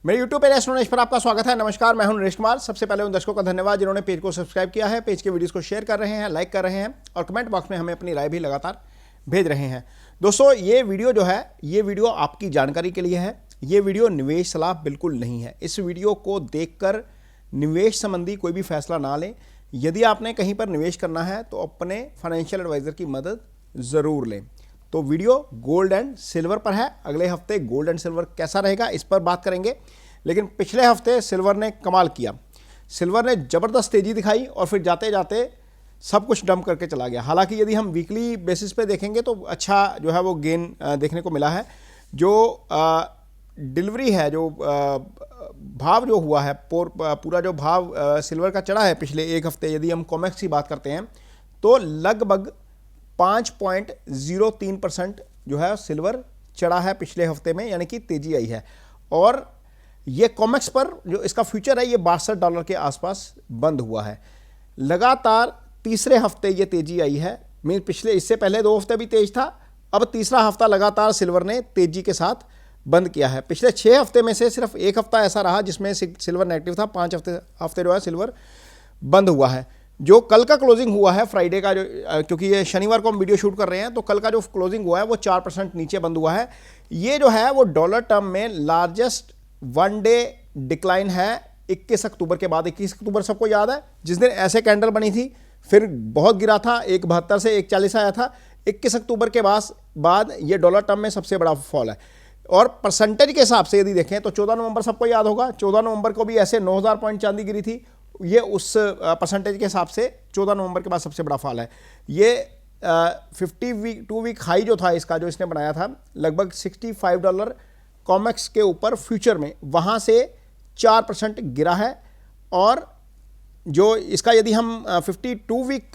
मेरे YouTube पे एस्ट्रोनॉलेज पर आपका स्वागत है। नमस्कार, मैं हूं नरेश कुमार। सबसे पहले उन दर्शकों का धन्यवाद जिन्होंने पेज को सब्सक्राइब किया है, पेज के वीडियोस को शेयर कर रहे हैं, लाइक कर रहे हैं और कमेंट बॉक्स में हमें अपनी राय भी लगातार भेज रहे हैं। दोस्तों, ये वीडियो जो है, ये वीडियो आपकी जानकारी के लिए है। ये वीडियो निवेश सलाह बिल्कुल नहीं है। इस वीडियो को देखकर निवेश संबंधी कोई भी फैसला ना लें। यदि आपने कहीं पर निवेश करना है तो अपने फाइनेंशियल एडवाइजर की मदद ज़रूर लें। तो वीडियो गोल्ड एंड सिल्वर पर है। अगले हफ्ते गोल्ड एंड सिल्वर कैसा रहेगा इस पर बात करेंगे। लेकिन पिछले हफ्ते सिल्वर ने कमाल किया। सिल्वर ने ज़बरदस्त तेज़ी दिखाई और फिर जाते जाते सब कुछ डंप करके चला गया। हालांकि यदि हम वीकली बेसिस पे देखेंगे तो अच्छा जो है वो गेन देखने को मिला है। जो डिलीवरी है, जो भाव जो हुआ है, पूरा जो भाव सिल्वर का चढ़ा है पिछले एक हफ्ते, यदि हम कॉमेक्स की बात करते हैं तो लगभग 5.03% जो है सिल्वर चढ़ा है पिछले हफ्ते में, यानी कि तेजी आई है। और ये कॉमेक्स पर जो इसका फ्यूचर है ये $62 के आसपास बंद हुआ है। लगातार तीसरे हफ्ते ये तेजी आई है। मीन पिछले इससे पहले 2 हफ्ते भी तेज था, अब तीसरा हफ्ता लगातार सिल्वर ने तेजी के साथ बंद किया है। पिछले 6 हफ्ते में से सिर्फ एक हफ्ता ऐसा रहा जिसमें सिल्वर नेगेटिव था। 5 हफ्ते जो है सिल्वर बंद हुआ है। जो कल का क्लोजिंग हुआ है फ्राइडे का, जो क्योंकि ये शनिवार को हम वीडियो शूट कर रहे हैं, तो कल का जो क्लोजिंग हुआ है वो 4% नीचे बंद हुआ है। ये जो है वो डॉलर टर्म में लार्जेस्ट वन डे डिक्लाइन है 21 अक्टूबर के बाद। 21 अक्टूबर सबको याद है, जिस दिन ऐसे कैंडल बनी थी, फिर बहुत गिरा था, 1.72 से 1.40 आया था। 21 अक्टूबर के बाद ये डॉलर टर्म में सबसे बड़ा फॉल है। और परसेंटेज के हिसाब से यदि देखें तो 14 नवंबर सबको याद होगा, 14 नवंबर को भी ऐसे 9000 पॉइंट चांदी गिरी थी। ये उस परसेंटेज के हिसाब से 14 नवंबर के बाद सबसे बड़ा फॉल है। ये 52 वीक हाई जो था इसका, जो इसने बनाया था लगभग $65 कॉमेक्स के ऊपर फ्यूचर में, वहाँ से 4% गिरा है। और जो इसका यदि हम 52 वीक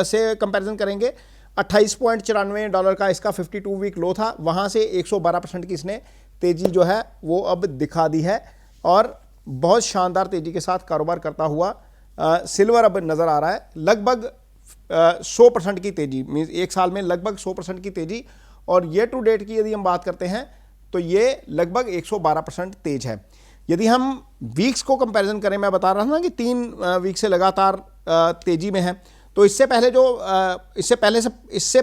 से कंपैरिजन करेंगे, $28.94 का इसका 52 वीक लो था, वहाँ से 112% की इसने तेज़ी जो है वो अब दिखा दी है। और बहुत शानदार तेज़ी के साथ कारोबार करता हुआ सिल्वर अब नज़र आ रहा है। लगभग 100% की तेज़ी, मीन्स एक साल में लगभग 100% की तेज़ी। और ईयर टू डेट की यदि हम बात करते हैं तो ये लगभग 112% तेज है। यदि हम वीक्स को कंपैरिजन करें, मैं बता रहा था ना कि 3 वीक से लगातार तेज़ी में है, तो इससे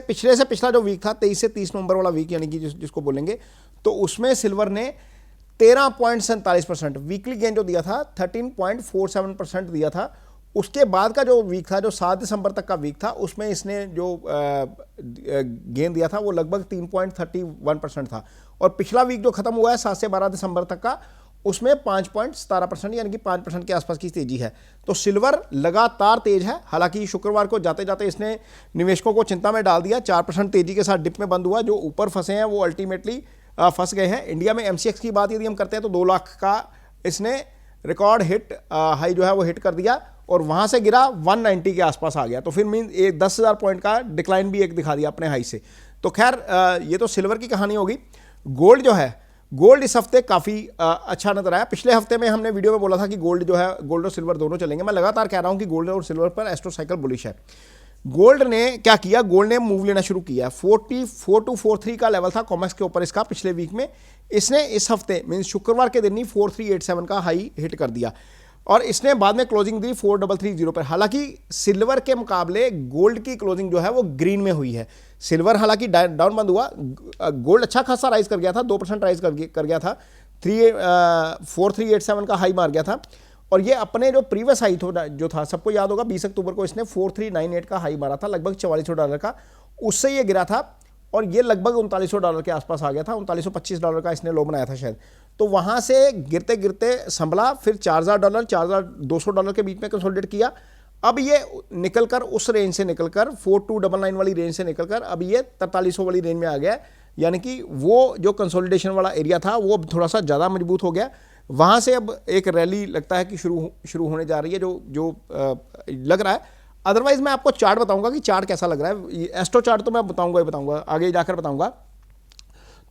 पिछले से पिछला जो वीक था 23 से 30 नवंबर वाला वीक, यानी कि जिसको बोलेंगे, तो उसमें सिल्वर ने 13.47% वीकली गेन जो दिया था, 13.47% दिया था। उसके बाद का जो वीक था, जो 7 दिसंबर तक का वीक था, उसमें इसने जो गेन दिया था वो लगभग 3.31% था। और पिछला वीक जो खत्म हुआ है 7 से 12 दिसंबर तक का, उसमें 5.17% यानी कि 5% के आसपास की तेजी है। तो सिल्वर लगातार तेज है। हालांकि शुक्रवार को जाते जाते इसने निवेशकों को चिंता में डाल दिया। 4% तेजी के साथ डिप में बंद हुआ। जो ऊपर फंसे हैं वो अल्टीमेटली फंस गए हैं। इंडिया में MCX की बात यदि हम करते हैं तो 2 लाख का इसने रिकॉर्ड हिट हाई जो है वो हिट कर दिया, और वहाँ से गिरा 190 के आसपास आ गया। तो फिर मीन 10,000 पॉइंट का डिक्लाइन भी एक दिखा दिया अपने हाई से। तो खैर ये तो सिल्वर की कहानी होगी। गोल्ड जो है, गोल्ड इस हफ्ते काफ़ी अच्छा नजर आया। पिछले हफ्ते में हमने वीडियो में बोला था कि गोल्ड जो है, गोल्ड और सिल्वर दोनों चलेंगे। मैं लगातार कह रहा हूँ कि गोल्ड और सिल्वर पर एस्ट्रो साइकिल बुलिश है। गोल्ड ने क्या किया, गोल्ड ने मूव लेना शुरू किया। 44.43 का लेवल था कॉमेक्स के ऊपर इसका पिछले वीक में। इसने इस हफ्ते मीन शुक्रवार के दिन ही 4387 का हाई हिट कर दिया, और इसने बाद में क्लोजिंग दी 4330 पर। हालांकि सिल्वर के मुकाबले गोल्ड की क्लोजिंग जो है वो ग्रीन में हुई है। सिल्वर हालांकि डाउन बंद हुआ, गोल्ड अच्छा खासा राइज कर गया था, 2% राइज कर गया था, 4387 का हाई मार गया था। और ये अपने जो प्रीवियस हाई जो था, सबको याद होगा 20 अक्टूबर को इसने 4398 का हाई मारा था, लगभग $4400 का। उससे ये गिरा था और ये लगभग $3900 के आसपास आ गया था। $3925 का इसने लो बनाया था शायद। तो वहाँ से गिरते गिरते संभला, फिर $4000 $4200 के बीच में कंसोलिडेट किया। अब ये निकलकर उस रेंज से निकलकर 4299 वाली रेंज से निकलकर अब ये 4300 वाली रेंज में आ गया। यानी कि वो जो कंसोलिडेशन वाला एरिया था वो अब थोड़ा सा ज़्यादा मजबूत हो गया। वहाँ से अब एक रैली लगता है कि शुरू होने जा रही है, जो लग रहा है। अदरवाइज मैं आपको चार्ट बताऊंगा कि चार्ट कैसा लग रहा है। एस्ट्रो चार्ट तो मैं बताऊंगा आगे जाकर बताऊंगा।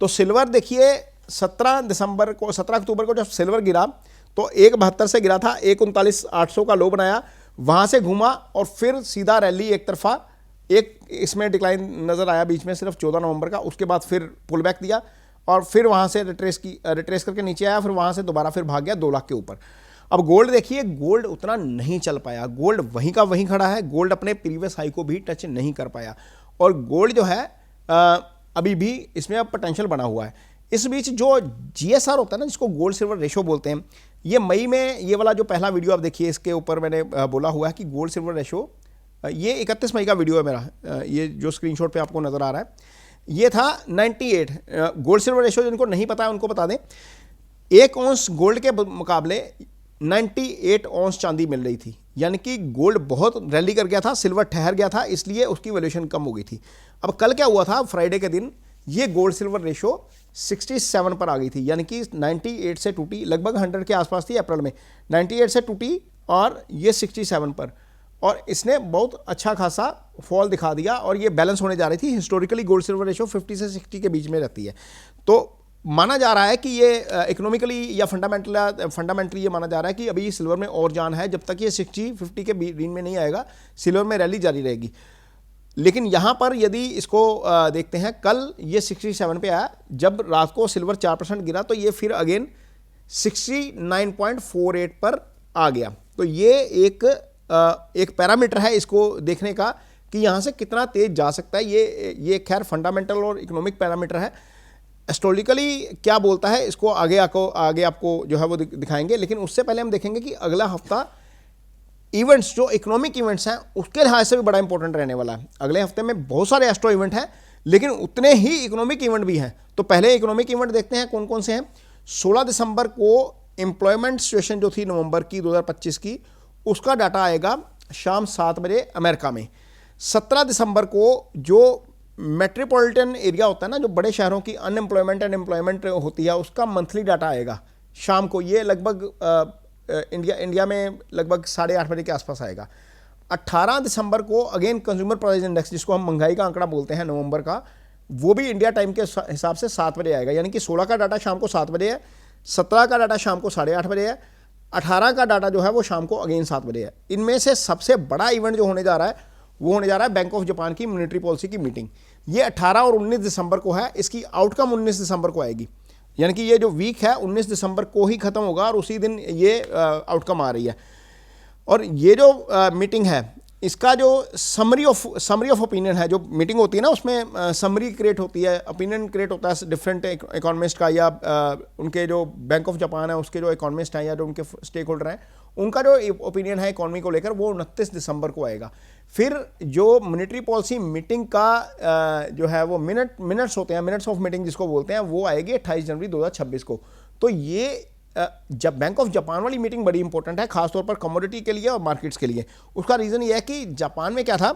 तो सिल्वर देखिए, 17 अक्टूबर को जब सिल्वर गिरा तो 1.72 से गिरा था, 1.39,800 का लो बनाया, वहाँ से घूमा और फिर सीधा रैली एक तरफा। एक इसमें डिक्लाइन नज़र आया बीच में सिर्फ 14 नवंबर का, उसके बाद फिर पुल बैक दिया और फिर वहाँ से रिट्रेस करके नीचे आया, फिर वहाँ से दोबारा फिर भाग गया 2 लाख के ऊपर। अब गोल्ड देखिए, गोल्ड उतना नहीं चल पाया, गोल्ड वहीं का वहीं खड़ा है, गोल्ड अपने प्रीवियस हाई को भी टच नहीं कर पाया, और गोल्ड जो है अभी भी इसमें अब पोटेंशियल बना हुआ है। इस बीच जो GSR होता है ना, जिसको गोल्ड सिल्वर रेशो बोलते हैं, ये मई में, ये वाला जो पहला वीडियो आप देखिए, इसके ऊपर मैंने बोला हुआ है कि गोल्ड सिल्वर रेशो, ये 31 मई का वीडियो है मेरा, ये जो स्क्रीनशॉट पे आपको नज़र आ रहा है, ये था 98। गोल्ड सिल्वर रेशो जिनको नहीं पता है उनको बता दें, 1 औंस गोल्ड के मुकाबले 98 औंस चांदी मिल रही थी, यानी कि गोल्ड बहुत रैली कर गया था, सिल्वर ठहर गया था, इसलिए उसकी वैल्यूएशन कम हो गई थी। अब कल क्या हुआ था, फ्राइडे के दिन ये गोल्ड सिल्वर रेशो 67 पर आ गई थी, यानी कि 98 से टूटी, लगभग 100 के आसपास थी अप्रैल में, 98 से टूटी और ये 67 पर, और इसने बहुत अच्छा खासा फॉल दिखा दिया और ये बैलेंस होने जा रही थी। हिस्टोरिकली गोल्ड सिल्वर रेशो 50 से 60 के बीच में रहती है, तो माना जा रहा है कि ये इकोनॉमिकली या फंडामेंटली ये माना जा रहा है कि अभी सिल्वर में और जान है, जब तक ये 60-50 के रेंज में नहीं आएगा सिल्वर में रैली जारी रहेगी। लेकिन यहाँ पर यदि इसको देखते हैं, कल ये 67 पे आया, जब रात को सिल्वर 4% गिरा तो ये फिर अगेन 69.48 पर आ गया। तो ये एक पैरामीटर है इसको देखने का कि यहाँ से कितना तेज जा सकता है। ये खैर फंडामेंटल और इकोनॉमिक पैरामीटर है। एस्ट्रोलॉजिकली क्या बोलता है इसको आगे आपको जो है वो दिखाएंगे, लेकिन उससे पहले हम देखेंगे कि अगला हफ्ता इवेंट्स, जो इकोनॉमिक इवेंट्स हैं, उसके लिहाज से भी बड़ा इंपॉर्टेंट रहने वाला है। अगले हफ्ते में बहुत सारे एस्ट्रो इवेंट हैं, लेकिन उतने ही इकोनॉमिक इवेंट भी हैं। तो पहले इकोनॉमिक इवेंट देखते हैं कौन कौन से हैं। 16 दिसंबर को एम्प्लॉयमेंट सिचुएशन जो थी नवंबर की 2025 की, उसका डाटा आएगा शाम 7 बजे अमेरिका में। 17 दिसंबर को जो मेट्रोपॉलिटन एरिया होता है ना, जो बड़े शहरों की अनएम्प्लॉयमेंट एंड एम्प्लॉयमेंट होती है, उसका मंथली डाटा आएगा शाम को। ये लगभग इंडिया में लगभग 8:30 बजे के आसपास आएगा। 18 दिसंबर को अगेन कंज्यूमर प्राइस इंडेक्स, जिसको हम महंगाई का आंकड़ा बोलते हैं नवंबर का, वो भी इंडिया टाइम के हिसाब से 7 बजे आएगा। यानी कि 16 का डाटा शाम को 7 बजे है, 17 का डाटा शाम को 8:30 बजे है, 18 का डाटा जो है वो शाम को अगेन 7 बजे है। इनमें से सबसे बड़ा इवेंट जो होने जा रहा है वो होने जा रहा है बैंक ऑफ जापान की मॉनेटरी पॉलिसी की मीटिंग। ये 18 और 19 दिसंबर को है, इसकी आउटकम 19 दिसंबर को आएगी। यानी कि ये जो वीक है 19 दिसंबर को ही खत्म होगा और उसी दिन ये आउटकम आ रही है। और ये जो मीटिंग है, इसका जो समरी ऑफ ओपिनियन है, जो मीटिंग होती है ना, उसमें समरी क्रिएट होती है, ओपिनियन क्रिएट होता है डिफरेंट इकोनॉमिस्ट का, या उनके जो बैंक ऑफ जापान है उसके जो इकोनॉमिस्ट हैं या जो उनके स्टेक होल्डर हैं, उनका जो ओपिनियन है इकोनॉमी को लेकर, वो 29 दिसंबर को आएगा। फिर जो मॉनेटरी पॉलिसी मीटिंग का जो है वो मिनट्स होते हैं, मिनट्स ऑफ मीटिंग जिसको बोलते हैं, वो आएगी 28 जनवरी 2026 को। तो ये जब बैंक ऑफ जापान वाली मीटिंग बड़ी इंपॉर्टेंट है, खासतौर पर कमोडिटी के लिए और मार्केट्स के लिए। उसका रीज़न ये है कि जापान में क्या था,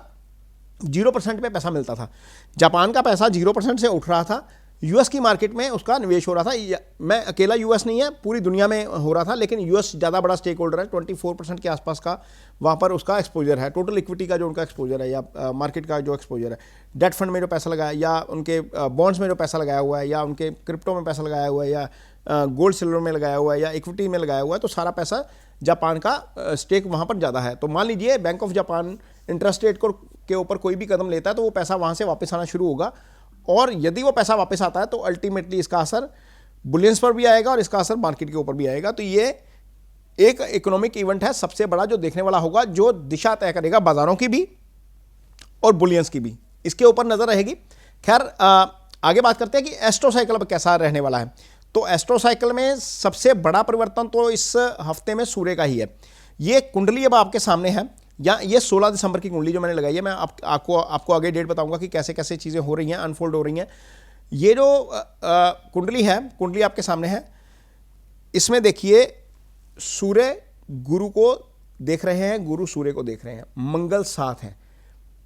0% पे पैसा मिलता था, जापान का पैसा 0% से उठ रहा था, यूएस की मार्केट में उसका निवेश हो रहा था। मैं अकेला यूएस नहीं है, पूरी दुनिया में हो रहा था, लेकिन यूएस ज़्यादा बड़ा स्टेक होल्डर है, 24% के आसपास का वहाँ पर उसका एक्सपोजर है, टोटल इक्विटी का जो उनका एक्सपोजर है या मार्केट का जो एक्सपोजर है, डेट फंड में जो पैसा लगाया या उनके बॉन्ड्स में जो पैसा लगाया हुआ है या उनके क्रिप्टो में पैसा लगाया हुआ है या गोल्ड सिल्वर में लगाया हुआ है या इक्विटी में लगाया हुआ है, तो सारा पैसा जापान का स्टेक वहाँ पर ज़्यादा है। तो मान लीजिए bank of Japan interest rate के ऊपर कोई भी कदम लेता है तो वो पैसा वहाँ से वापस आना शुरू होगा, और यदि वो पैसा वापस आता है तो अल्टीमेटली इसका असर बुलियंस पर भी आएगा और इसका असर मार्केट के ऊपर भी आएगा। तो ये एक इकोनॉमिक इवेंट है सबसे बड़ा जो देखने वाला होगा, जो दिशा तय करेगा बाजारों की भी और बुलियंस की भी, इसके ऊपर नजर रहेगी। खैर आगे बात करते हैं कि एस्ट्रो साइकिल अब कैसा रहने वाला है। तो एस्ट्रो साइकिल में सबसे बड़ा परिवर्तन तो इस हफ्ते में सूर्य का ही है। ये कुंडली अब आपके सामने है, या ये 16 दिसंबर की कुंडली जो मैंने लगाई है, मैं आपको आगे डेट बताऊंगा कि कैसे कैसे चीज़ें हो रही हैं, अनफोल्ड हो रही हैं। ये जो कुंडली है, कुंडली आपके सामने है, इसमें देखिए सूर्य गुरु को देख रहे हैं, गुरु सूर्य को देख रहे हैं, मंगल साथ हैं।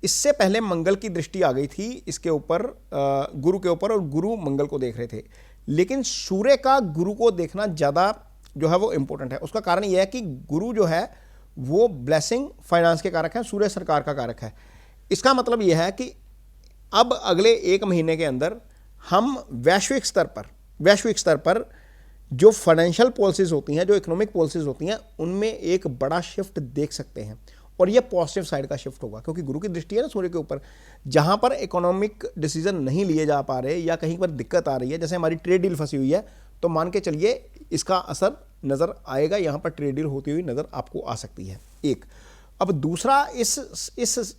इससे पहले मंगल की दृष्टि आ गई थी इसके ऊपर, गुरु के ऊपर, और गुरु मंगल को देख रहे थे। लेकिन सूर्य का गुरु को देखना ज़्यादा जो है वो इम्पोर्टेंट है। उसका कारण यह है कि गुरु जो है वो ब्लेसिंग फाइनेंस के कारक है, सूर्य सरकार का कारक है। इसका मतलब यह है कि अब अगले 1 महीने के अंदर हम वैश्विक स्तर पर जो फाइनेंशियल पॉलिसीज होती हैं, जो इकोनॉमिक पॉलिसीज होती हैं, उनमें एक बड़ा शिफ्ट देख सकते हैं। और ये पॉजिटिव साइड का शिफ्ट होगा, क्योंकि गुरु की दृष्टि है ना सूर्य के ऊपर। जहां पर इकोनॉमिक डिसीजन नहीं लिए जा पा रहे या कहीं पर दिक्कत आ रही है, जैसे हमारी ट्रेड डील फंसी हुई है, तो मान के चलिए इसका असर नजर आएगा, यहां पर ट्रेड डील होती हुई नजर आपको आ सकती है। एक अब दूसरा, इस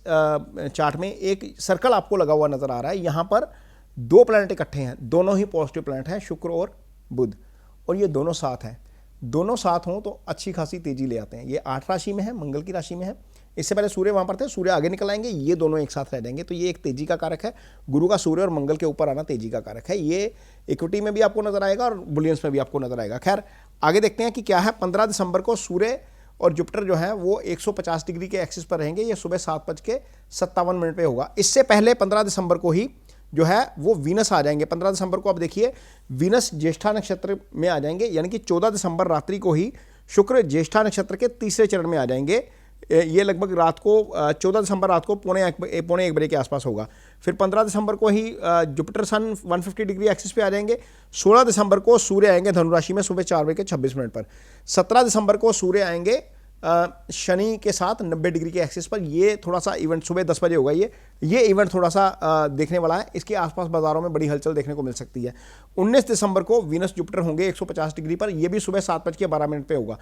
चार्ट में एक सर्कल आपको लगा हुआ नजर आ रहा है। यहां पर दो प्लैनेट इकट्ठे हैं, दोनों ही पॉजिटिव प्लैनेट हैं, शुक्र और बुध, और ये दोनों साथ हैं। दोनों साथ हों तो अच्छी खासी तेजी ले आते हैं। ये 8 राशि में है, मंगल की राशि में है। इससे पहले सूर्य वहां पर थे, सूर्य आगे निकल आएंगे, ये दोनों एक साथ रह जाएंगे, तो ये एक तेजी का कारक है। गुरु का सूर्य और मंगल के ऊपर आना तेजी का कारक है। ये इक्विटी में भी आपको नजर आएगा और बुलियंस में भी आपको नजर आएगा। खैर आगे देखते हैं कि क्या है। 15 दिसंबर को सूर्य और जुपिटर जो है वो 150 डिग्री के एक्सिस पर रहेंगे। ये सुबह 7:57 पे होगा। इससे पहले 15 दिसंबर को ही जो है वो वीनस आ जाएंगे। 15 दिसंबर को आप देखिए वीनस ज्येष्ठा नक्षत्र में आ जाएंगे, यानी कि 14 दिसंबर रात्रि को ही शुक्र ज्येष्ठा नक्षत्र के तीसरे चरण में आ जाएंगे। ये लगभग रात को 14 दिसंबर रात को पौने 1 बजे के आसपास होगा। फिर 15 दिसंबर को ही जुपिटर सन 150 डिग्री एक्सिस पे आ जाएंगे। 16 दिसंबर को सूर्य आएंगे धनु राशि में सुबह 4:26 पर। 17 दिसंबर को सूर्य आएंगे शनि के साथ 90 डिग्री के एक्सिस पर। ये थोड़ा सा इवेंट सुबह 10 बजे होगा। ये इवेंट थोड़ा सा देखने वाला है। इसके आसपास बाजारों में बड़ी हलचल देखने को मिल सकती है। 19 दिसंबर को वीनस जुपिटर होंगे 150 डिग्री पर। यह भी सुबह 7:12 पे होगा।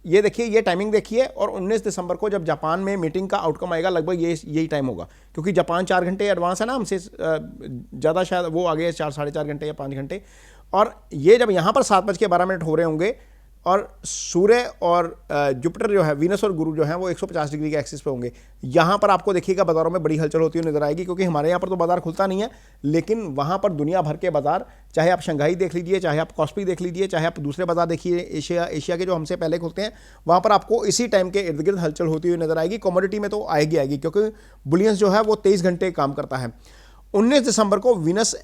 ये देखिए, ये टाइमिंग देखिए। और 19 दिसंबर को जब जापान में मीटिंग का आउटकम आएगा, लगभग यही टाइम होगा, क्योंकि जापान 4 घंटे एडवांस है ना हमसे, ज़्यादा शायद वो आगे 4 साढ़े 4 घंटे या 5 घंटे। और ये जब यहाँ पर 7:12 हो रहे होंगे और सूर्य और जुपिटर जो है, वीनस और गुरु जो है वो 150 डिग्री के एक्सिस पे होंगे, यहाँ पर आपको देखिएगा बाजारों में बड़ी हलचल होती हुई नजर आएगी। क्योंकि हमारे यहाँ पर तो बाजार खुलता नहीं है, लेकिन वहाँ पर दुनिया भर के बाजार, चाहे आप शंघाई देख लीजिए, चाहे आप कॉस्पी देख लीजिए, चाहे आप दूसरे बाजार देखिए एशिया के जो हमसे पहले खुलते हैं, वहाँ पर आपको इसी टाइम के इर्द गिर्द हलचल होती हुई नजर आएगी। कमोडिटी में तो आएगी, क्योंकि बुलियंस जो है वो 23 घंटे काम करता है। 19 दिसंबर को वीनस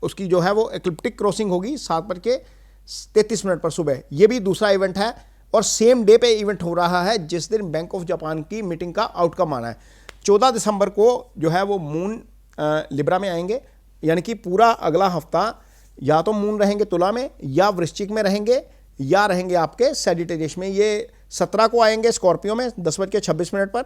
उसकी जो है वो एक्लिप्टिक क्रॉसिंग होगी 7:33 पर सुबह। ये भी दूसरा इवेंट है और सेम डे पे इवेंट हो रहा है जिस दिन बैंक ऑफ जापान की मीटिंग का आउटकम आना है। 14 दिसंबर को जो है वो मून लिब्रा में आएंगे, यानी कि पूरा अगला हफ्ता या तो मून रहेंगे तुला में, या वृश्चिक में रहेंगे, या रहेंगे आपके सैजिटेरियस में। ये 17 को आएंगे स्कॉर्पियो में 10:26 पर,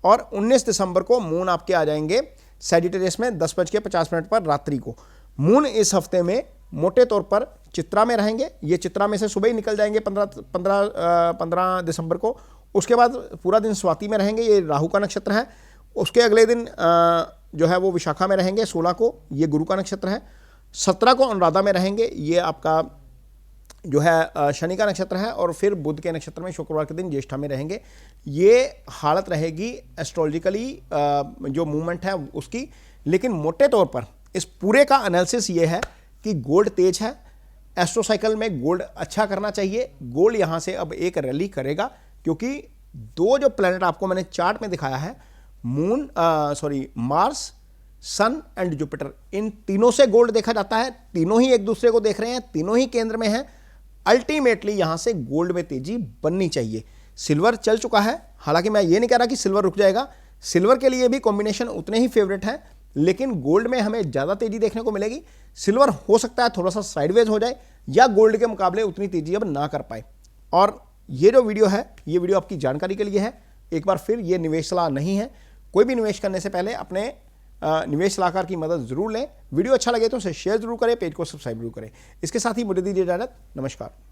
और 19 दिसंबर को मून आपके आ जाएंगे सैजिटेरियस में 10:50 पर रात्रि को। मून इस हफ्ते में मोटे तौर पर चित्रा में रहेंगे। ये चित्रा में से सुबह ही निकल जाएंगे 15 दिसंबर को। उसके बाद पूरा दिन स्वाति में रहेंगे, ये राहु का नक्षत्र है। उसके अगले दिन जो है वो विशाखा में रहेंगे 16 को, ये गुरु का नक्षत्र है। 17 को अनुराधा में रहेंगे, ये आपका जो है शनि का नक्षत्र है। और फिर बुध के नक्षत्र में शुक्रवार के दिन ज्येष्ठा में रहेंगे। ये हालत रहेगी एस्ट्रोलॉजिकली जो मूवमेंट है उसकी। लेकिन मोटे तौर पर इस पूरे का एनालिसिस ये है कि गोल्ड तेज है, एस्ट्रोसाइकिल में गोल्ड अच्छा करना चाहिए। गोल्ड यहां से अब एक रैली करेगा, क्योंकि दो जो प्लैनेट आपको मैंने चार्ट में दिखाया है, मार्स, सन एंड जुपिटर, इन तीनों से गोल्ड देखा जाता है। तीनों ही एक दूसरे को देख रहे हैं, तीनों ही केंद्र में हैं। अल्टीमेटली यहां से गोल्ड में तेजी बननी चाहिए। सिल्वर चल चुका है, हालांकि मैं ये नहीं कह रहा कि सिल्वर रुक जाएगा। सिल्वर के लिए भी कॉम्बिनेशन उतने ही फेवरेट है, लेकिन गोल्ड में हमें ज्यादा तेजी देखने को मिलेगी। सिल्वर हो सकता है थोड़ा सा साइडवेज हो जाए, या गोल्ड के मुकाबले उतनी तेजी अब ना कर पाए। और ये जो वीडियो है, ये वीडियो आपकी जानकारी के लिए है। एक बार फिर, ये निवेश सलाह नहीं है। कोई भी निवेश करने से पहले अपने निवेश सलाहकार की मदद जरूर लें। वीडियो अच्छा लगे तो उसे शेयर जरूर करें, पेज को सब्सक्राइब जरूर करें। इसके साथ ही मुझे दीजिए इजाजत। नमस्कार।